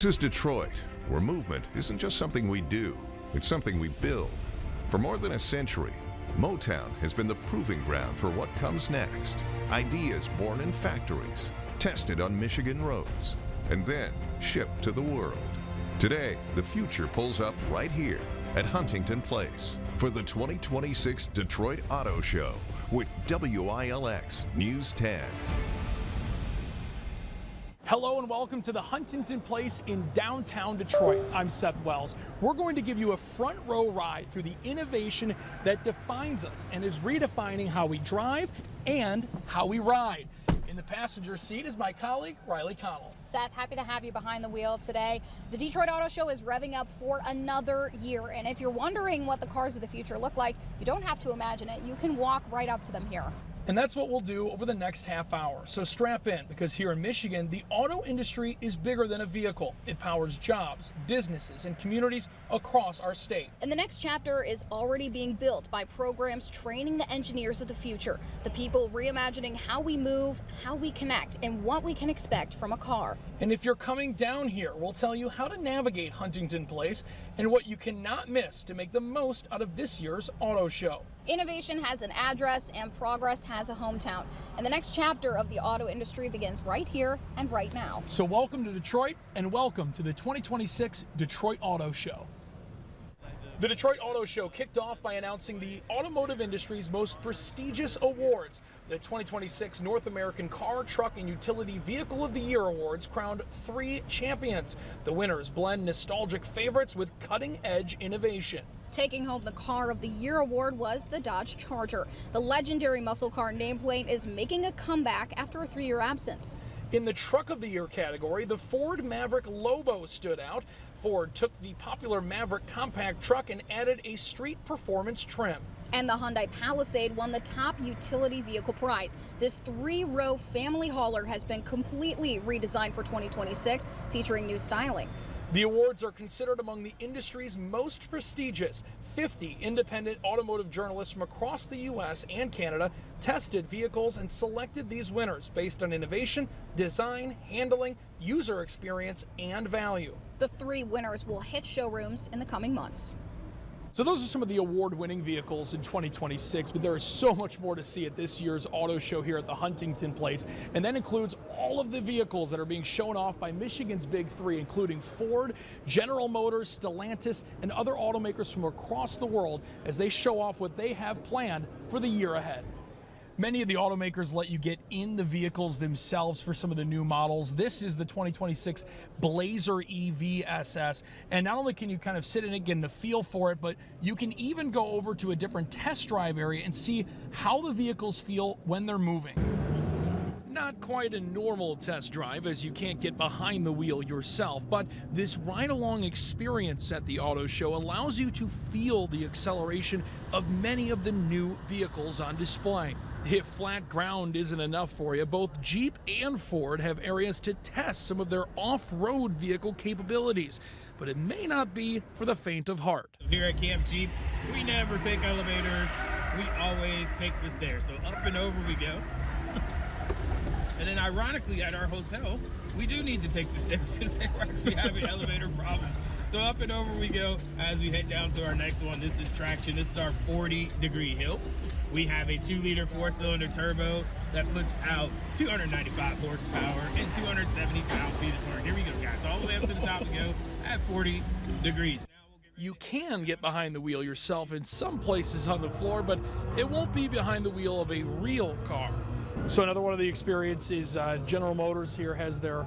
is Detroit, where movement isn't just something we do, it's something we build. For more than a century, Motown has been the proving ground for what comes next. Ideas born in factories, tested on Michigan roads, and then shipped to the world. Today, the future pulls up right here at Huntington Place for the 2026 Detroit Auto Show with WILX News 10. Hello and welcome to the Huntington Place in downtown Detroit. I'm Seth Wells. We're going to give you a front row ride through the innovation that defines us and is redefining how we drive and how we ride. In the passenger seat is my colleague, Connell. Seth, happy to have you behind the wheel today. The Detroit Auto Show is revving up for another year. And if you're wondering what the cars of the future look like, you don't have to imagine it. You can walk right up to them here. And that's what we'll do over the next half hour. So strap in, because here in Michigan, the auto industry is bigger than a vehicle. It powers jobs, businesses, and communities across our state. And the next chapter is already being built by programs training the engineers of the future, the people reimagining how we move, how we connect, and what we can expect from a car. And if you're coming down here, we'll tell you how to navigate Huntington Place and what you cannot miss to make the most out of this year's auto show. Innovation has an address and progress has a hometown. And the next chapter of the auto industry begins right here and right now. So welcome to Detroit and welcome to the 2026 Detroit Auto Show. The Detroit Auto Show kicked off by announcing the automotive industry's most prestigious awards. The 2026 North American Car, Truck, and Utility Vehicle of the Year Awards crowned 3 champions. The winners blend nostalgic favorites with cutting-edge innovation. Taking home the Car of the Year award was the Dodge Charger. The legendary muscle car nameplate is making a comeback after a 3-year absence. In the Truck of the Year category, the Ford Maverick Lobo stood out. Ford took the popular Maverick compact truck and added a street performance trim. And the Hyundai Palisade won the top utility vehicle prize. This 3-row family hauler has been completely redesigned for 2026, featuring new styling. The awards are considered among the industry's most prestigious. 50 independent automotive journalists from across the U.S. and Canada tested vehicles and selected these winners based on innovation, design, handling, user experience, and value. The 3 winners will hit showrooms in the coming months. So those are some of the award-winning vehicles in 2026, but there is so much more to see at this year's auto show here at the Huntington Place. And that includes all of the vehicles that are being shown off by Michigan's Big 3, including Ford, General Motors, Stellantis, and other automakers from across the world as they show off what they have planned for the year ahead. Many of the automakers let you get in the vehicles themselves for some of the new models. This is the 2026 Blazer EV SS. And not only can you kind of sit in it, get a feel for it, but you can even go over to a different test drive area and see how the vehicles feel when they're moving. Not quite a normal test drive, as you can't get behind the wheel yourself, but this ride-along experience at the auto show allows you to feel the acceleration of many of the new vehicles on display. If flat ground isn't enough for you, both Jeep and Ford have areas to test some of their off-road vehicle capabilities, but it may not be for the faint of heart. Here at Camp Jeep, we never take elevators, we always take the stairs, so up and over we go. And then ironically, at our hotel, we do need to take the stairs because we're actually having elevator problems. So up and over we go as we head down to our next one. This is traction. This is our 40-degree hill. We have a 2-liter 4-cylinder turbo that puts out 295 horsepower and 270 pound-feet of torque. Here we go, guys. All the way up to the top we go at 40 degrees. You can get behind the wheel yourself in some places on the floor, but it won't be behind the wheel of a real car. So another one of the experiences, General Motors here has their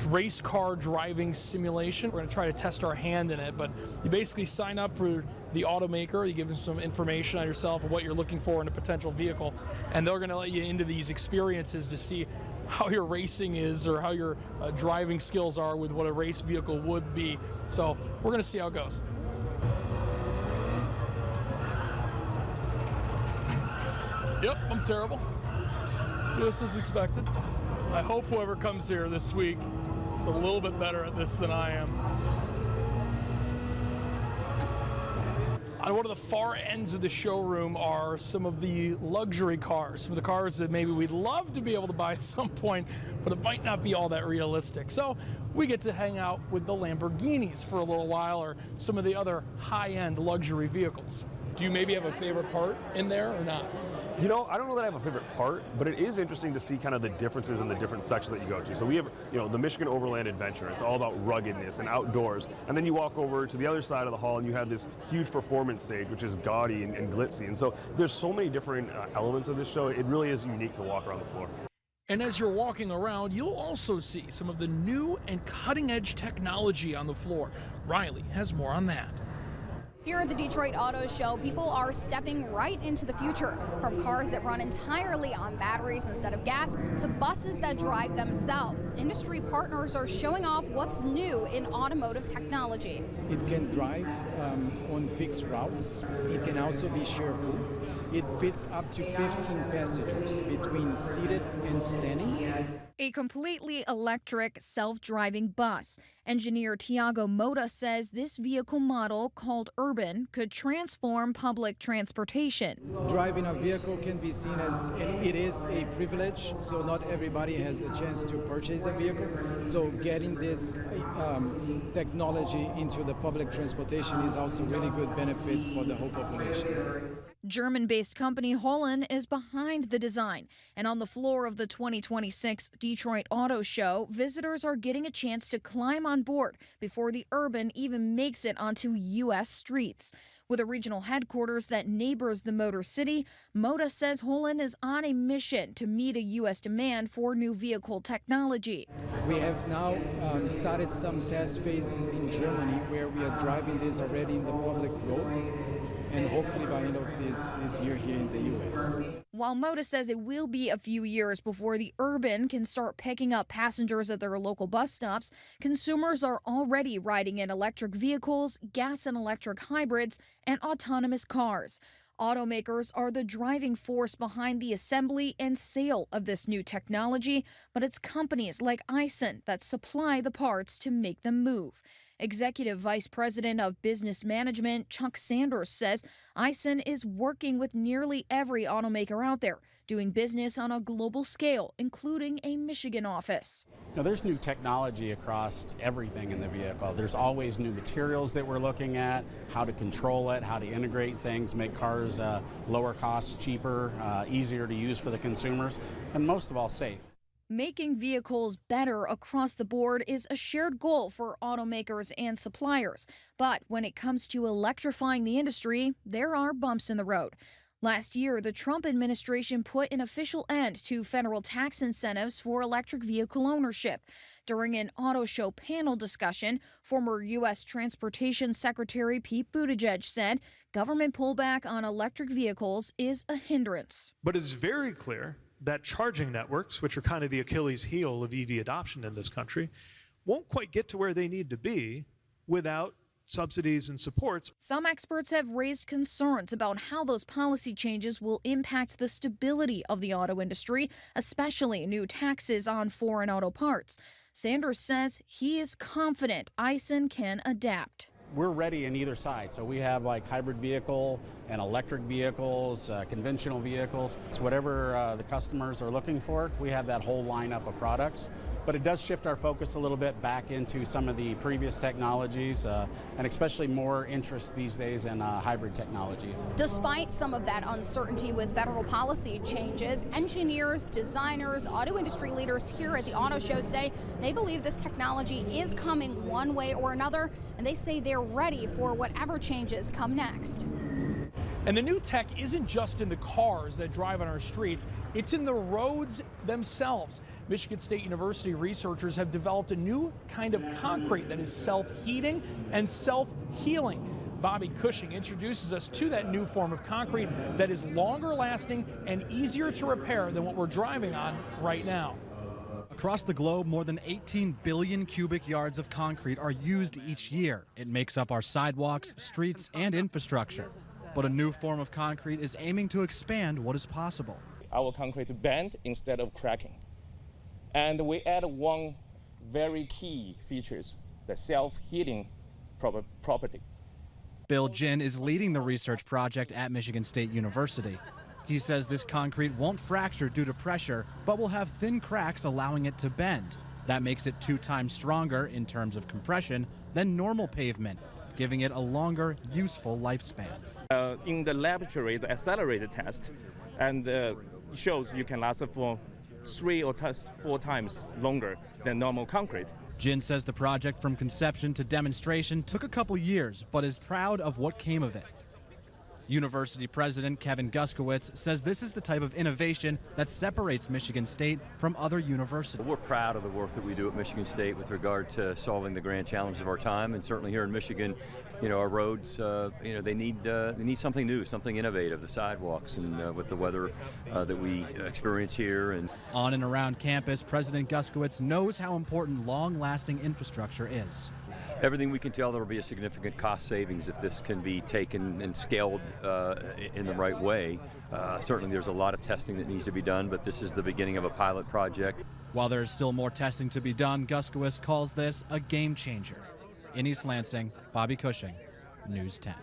race car driving simulation. We're going to try to test our hand in it, but you basically sign up for the automaker, you give them some information on yourself and what you're looking for in a potential vehicle, and they're going to let you into these experiences to see how your racing is or how your driving skills are with what a race vehicle would be. So we're going to see how it goes. Yep, I'm terrible. This is expected. I hope whoever comes here this week is a little bit better at this than I am. On one of the far ends of the showroom are some of the luxury cars, some of the cars that maybe we'd love to be able to buy at some point, but it might not be all that realistic. So we get to hang out with the Lamborghinis for a little while, or some of the other high-end luxury vehicles. Do you maybe have a favorite part in there or not? You know, I don't know that I have a favorite part, but it is interesting to see kind of the differences in the different sections that you go to. So we have, the Michigan Overland Adventure. It's all about ruggedness and outdoors. And then you walk over to the other side of the hall and you have this huge performance stage, which is gaudy and glitzy. And so there's so many different elements of this show. It really is unique to walk around the floor. And as you're walking around, you'll also see some of the new and cutting-edge technology on the floor. Riley has more on that. Here at the Detroit Auto Show, people are stepping right into the future, from cars that run entirely on batteries instead of gas to buses that drive themselves. Industry partners are showing off what's new in automotive technology. It can drive on fixed routes. It can also be shareable. It fits up to 15 passengers between seated and standing. A completely electric, self-driving bus. Engineer Tiago Mota says this vehicle model, called Urban, could transform public transportation. Driving a vehicle can be seen as, it is a privilege, so not everybody has the chance to purchase a vehicle. So getting this technology into the public transportation is also really good benefit for the whole population. German-based company Holland is behind the design. And on the floor of the 2026 Detroit Auto Show, visitors are getting a chance to climb on board before the Urban even makes it onto U.S. streets. With a regional headquarters that neighbors the Motor City, Mota says Holland is on a mission to meet a U.S. demand for new vehicle technology. We have now started some test phases in Germany where we are driving this already in the public roads, and hopefully by end of this year here in the U.S. While Mota says it will be a few years before the Urban can start picking up passengers at their local bus stops, consumers are already riding in electric vehicles, gas and electric hybrids, and autonomous cars. Automakers are the driving force behind the assembly and sale of this new technology, but it's companies like Aisin that supply the parts to make them move. Executive Vice President of Business Management Chuck Sanders says Aisin is working with nearly every automaker out there, doing business on a global scale, including a Michigan office. Now, there's new technology across everything in the vehicle. There's always new materials that we're looking at, how to control it, how to integrate things, make cars lower cost, cheaper, easier to use for the consumers, and most of all, safe. Making vehicles better across the board is a shared goal for automakers and suppliers. But when it comes to electrifying the industry, there are bumps in the road. Last year, the Trump administration put an official end to federal tax incentives for electric vehicle ownership. During an auto show panel discussion, former U.S. Transportation Secretary Pete Buttigieg said government pullback on electric vehicles is a hindrance. But it's very clear that charging networks, which are kind of the Achilles heel of EV adoption in this country, won't quite get to where they need to be without subsidies and supports. Some experts have raised concerns about how those policy changes will impact the stability of the auto industry, especially new taxes on foreign auto parts. Sanders says he is confident Aisin can adapt. We're ready in either side. So we have like hybrid vehicle and electric vehicles, conventional vehicles. It's whatever the customers are looking for. We have that whole lineup of products. But it does shift our focus a little bit back into some of the previous technologies, and especially more interest these days in hybrid technologies. Despite some of that uncertainty with federal policy changes, engineers, designers, auto industry leaders here at the auto show say they believe this technology is coming one way or another, and they say they're ready for whatever changes come next. And the new tech isn't just in the cars that drive on our streets, it's in the roads themselves. Michigan State University researchers have developed a new kind of concrete that is self-heating and self-healing. Bobby Cushing introduces us to that new form of concrete that is longer lasting and easier to repair than what we're driving on right now. Across the globe, more than 18 billion cubic yards of concrete are used each year. It makes up our sidewalks, streets, and infrastructure. But a new form of concrete is aiming to expand what is possible. Our concrete bend instead of cracking. And we add one very key feature, the self-heating property. Bill Jin is leading the research project at Michigan State University. He says this concrete won't fracture due to pressure, but will have thin cracks allowing it to bend. That makes it 2 times stronger in terms of compression than normal pavement, giving it a longer, useful lifespan. In the laboratory, the accelerated test, and shows you can last for 3 or 4 times longer than normal concrete. Jin says the project from conception to demonstration took a couple years, but is proud of what came of it. University President Kevin Guskowitz says this is the type of innovation that separates Michigan State from other universities. We're proud of the work that we do at Michigan State with regard to solving the grand challenges of our time, and certainly here in Michigan, our roads, they need something new, something innovative. The sidewalks, and with the weather that we experience here, and on and around campus, President Guskowitz knows how important long-lasting infrastructure is. Everything we can tell, there will be a significant cost savings if this can be taken and scaled in the right way. Certainly there's a lot of testing that needs to be done, but this is the beginning of a pilot project. While there is still more testing to be done, Guskowitz calls this a game changer. In East Lansing, Bobby Cushing, News 10.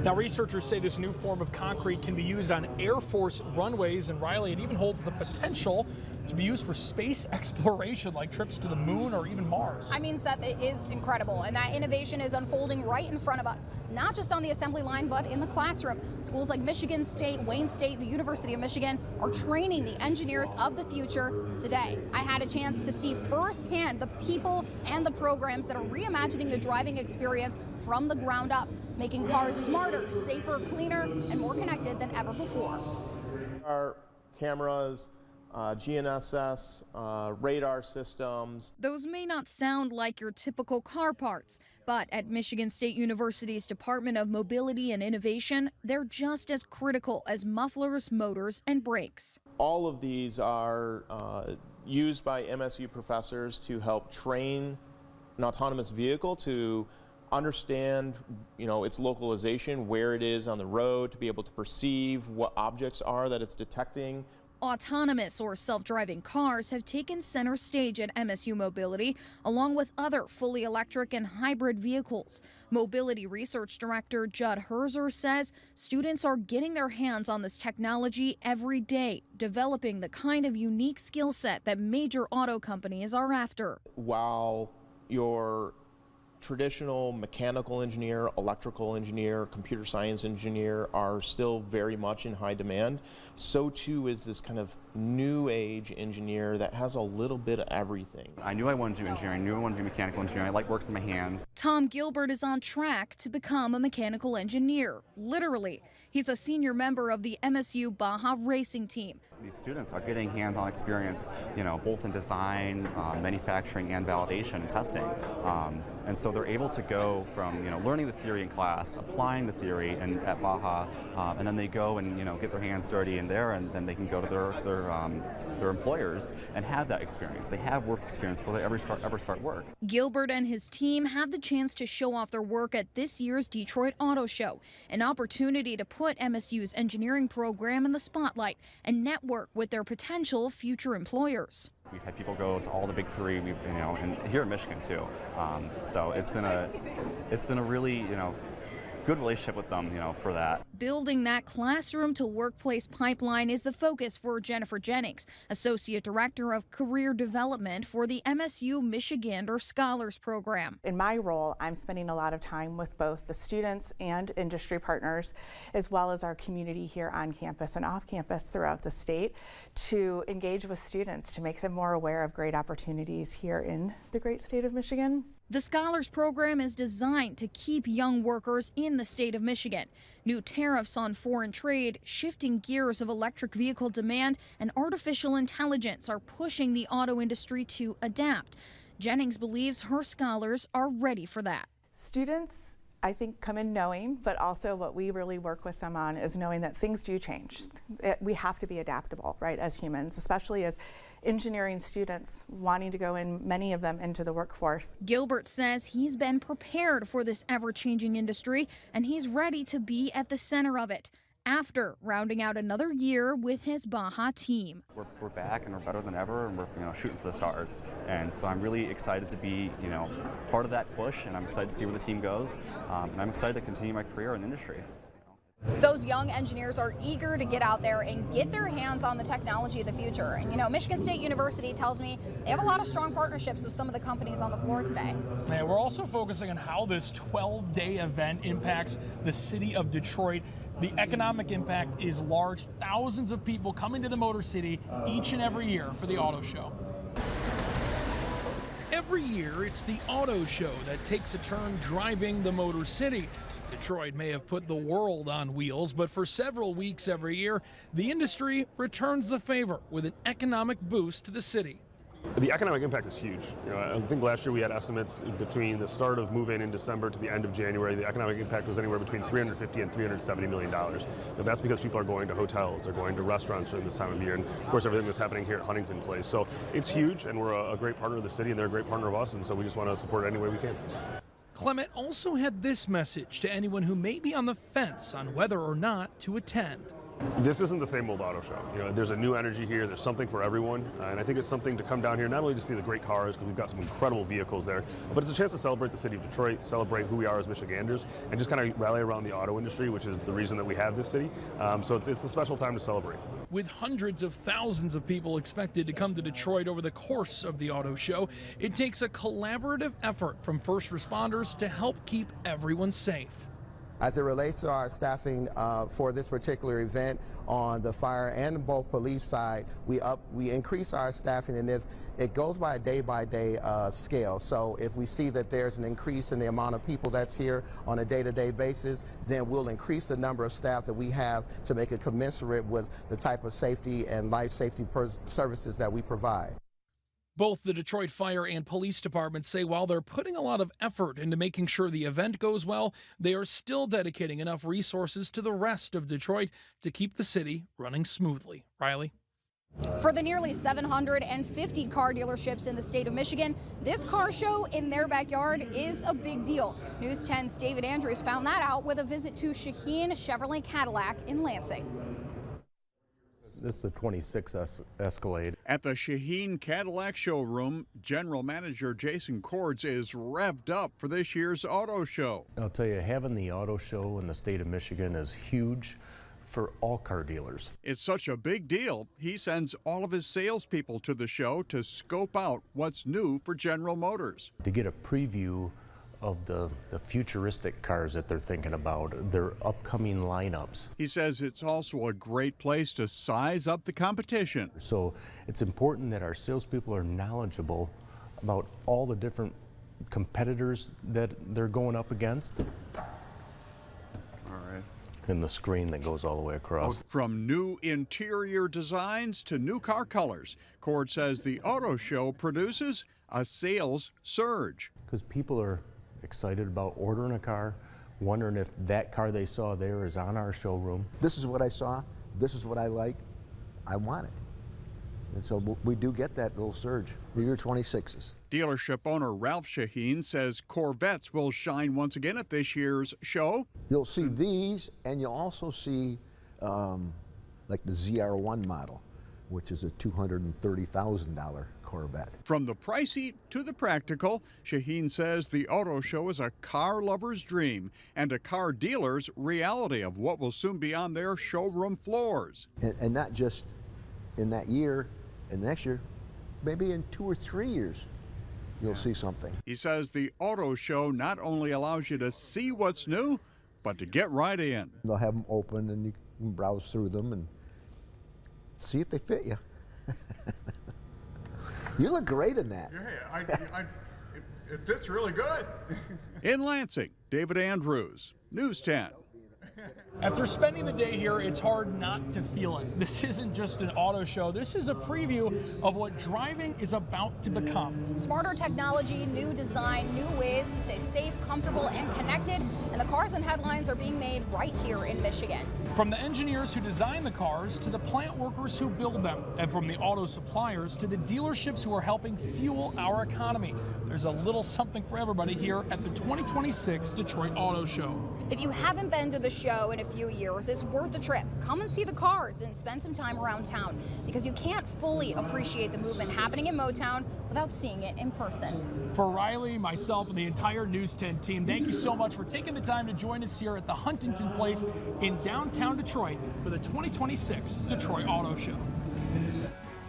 Now, researchers say this new form of concrete can be used on Air Force runways, and Riley, it even holds the potential to be used for space exploration, like trips to the moon or even Mars. I mean, Seth, it is incredible, and that innovation is unfolding right in front of us, not just on the assembly line, but in the classroom. Schools like Michigan State, Wayne State, the University of Michigan are training the engineers of the future today. I had a chance to see firsthand the people and the programs that are reimagining the driving experience from the ground up, making cars smarter, safer, cleaner, and more connected than ever before. Our cameras, GNSS, radar systems. Those may not sound like your typical car parts, but at Michigan State University's Department of Mobility and Innovation, they're just as critical as mufflers, motors, and brakes. All of these are used by MSU professors to help train an autonomous vehicle to understand, its localization, where it is on the road, to be able to perceive what objects are that it's detecting. Autonomous or self-driving cars have taken center stage at MSU Mobility, along with other fully electric and hybrid vehicles. Mobility Research Director Judd Herzer says students are getting their hands on this technology every day, developing the kind of unique skill set that major auto companies are after. While your traditional mechanical engineer, electrical engineer, computer science engineer are still very much in high demand, so too is this kind of new age engineer that has a little bit of everything. I knew I wanted to do engineering, I knew I wanted to do mechanical engineering. I like working with my hands. Tom Gilbert is on track to become a mechanical engineer, literally. He's a senior member of the MSU Baja racing team. These students are getting hands-on experience, both in design, manufacturing, and validation and testing. And so they're able to go from, learning the theory in class, applying the theory at Baja, and then they go and, get their hands dirty in there, and then they can go to their employers and have that experience. They have work experience before they ever start work. Gilbert and his team have the chance to show off their work at this year's Detroit Auto Show, an opportunity to put MSU's engineering program in the spotlight and network with their potential future employers. We've had people go to all the big three, and here in Michigan too. So it's been a really, good relationship with them, for that. Building that classroom to workplace pipeline is the focus for Jennifer Jennings, Associate Director of Career Development for the MSU Michigander Scholars Program. In my role, I'm spending a lot of time with both the students and industry partners, as well as our community here on campus and off campus throughout the state, to engage with students to make them more aware of great opportunities here in the great state of Michigan. The Scholars Program is designed to keep young workers in the state of Michigan. New tariffs on foreign trade, shifting gears of electric vehicle demand, and artificial intelligence are pushing the auto industry to adapt. Jennings believes her scholars are ready for that. Students, I think, come in knowing, but also what we really work with them on is knowing that things do change. We have to be adaptable, right, as humans, especially as engineering students wanting to go in, many of them, into the workforce. Gilbert says he's been prepared for this ever-changing industry, and he's ready to be at the center of it. after rounding out another year with his Baja team. We're back and we're better than ever, and we're shooting for the stars. And so I'm really excited to be part of that push, and I'm excited to see where the team goes. And I'm excited to continue my career in the industry. Those young engineers are eager to get out there and get their hands on the technology of the future. And Michigan State University tells me they have a lot of strong partnerships with some of the companies on the floor today. And we're also focusing on how this 12-day event impacts the city of Detroit. The economic impact is large. Thousands of people coming to the Motor City each and every year for the auto show. Every year, it's the auto show that takes a turn driving the Motor City. Detroit may have put the world on wheels, but for several weeks every year, the industry returns the favor with an economic boost to the city. The economic impact is huge. I think last year we had estimates between the start of move-in in December to the end of January. The economic impact was anywhere between $350 and $370 million. That's because people are going to hotels, they're going to restaurants during this time of year, and of course everything that's happening here at Huntington Place. So it's huge, and we're a great partner of the city, and they're a great partner of us, and so we just want to support it any way we can. Clement also had this message to anyone who may be on the fence on whether or not to attend. This isn't the same old auto show. There's a new energy here. There's something for everyone, and I think it's something to come down here not only to see the great cars, because we've got some incredible vehicles there, but it's a chance to celebrate the city of Detroit, celebrate who we are as Michiganders, and just kind of rally around the auto industry, which is the reason that we have this city. So it's a special time to celebrate. With hundreds of thousands of people expected to come to Detroit over the course of the auto show, it takes a collaborative effort from first responders to help keep everyone safe. As it relates to our staffing for this particular event on the fire and both police side, we increase our staffing, and if it goes by a day-by-day scale. So if we see that there's an increase in the amount of people that's here on a day-to-day basis, then we'll increase the number of staff that we have to make it commensurate with the type of safety and life safety services that we provide. Both the Detroit Fire and Police Departments say while they're putting a lot of effort into making sure the event goes well, they are still dedicating enough resources to the rest of Detroit to keep the city running smoothly. Riley? For the nearly 750 car dealerships in the state of Michigan, this car show in their backyard is a big deal. News 10's David Andrews found that out with a visit to Shaheen Chevrolet Cadillac in Lansing. This is the 26 Escalade. At the Shaheen Cadillac showroom, General Manager Jason Cords is revved up for this year's auto show. I'll tell you, having the auto show in the state of Michigan is huge for all car dealers. It's such a big deal, he sends all of his salespeople to the show to scope out what's new for General Motors. To get a preview of the futuristic cars that they're thinking about, their upcoming lineups. He says it's also a great place to size up the competition. So it's important that our salespeople are knowledgeable about all the different competitors that they're going up against. All right. And the screen that goes all the way across. From new interior designs to new car colors, Cord says the auto show produces a sales surge. Because people are excited about ordering a car, wondering if that car they saw there is on our showroom. This is what I saw, this is what I like, I want it. And so we do get that little surge. The year 26s. Dealership owner Ralph Shaheen says Corvettes will shine once again at this year's show. You'll see these, and you'll also see like the ZR1 model, which is a $230,000 Corvette. From the pricey to the practical, Shaheen says the auto show is a car lover's dream and a car dealer's reality of what will soon be on their showroom floors. And not just in that year and next year, maybe in 2 or 3 years, you'll see something. He says the auto show not only allows you to see what's new, but to get right in. They'll have them open and you can browse through them and see if they fit you. You look great in that. Yeah, it fits really good. In Lansing, David Andrews, News 10. After spending the day here, it's hard not to feel it. This isn't just an auto show. This is a preview of what driving is about to become. Smarter technology, new design, new ways to stay safe, comfortable, and connected. And the cars and headlines are being made right here in Michigan. From the engineers who design the cars to the plant workers who build them, and from the auto suppliers to the dealerships who are helping fuel our economy. There's a little something for everybody here at the 2026 Detroit Auto Show. If you haven't been to the this show in a few years, it's worth the trip. Come and see the cars and spend some time around town, because you can't fully appreciate the movement happening in Motown without seeing it in person. For Riley, myself, and the entire News 10 team, thank you so much for taking the time to join us here at the Huntington Place in downtown Detroit for the 2026 Detroit Auto Show.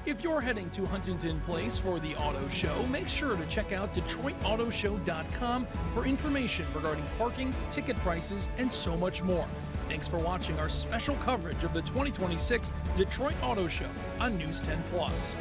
If you're heading to Huntington Place for the auto show, make sure to check out DetroitAutoShow.com for information regarding parking, ticket prices, and so much more. Thanks for watching our special coverage of the 2026 Detroit Auto Show on News 10 Plus.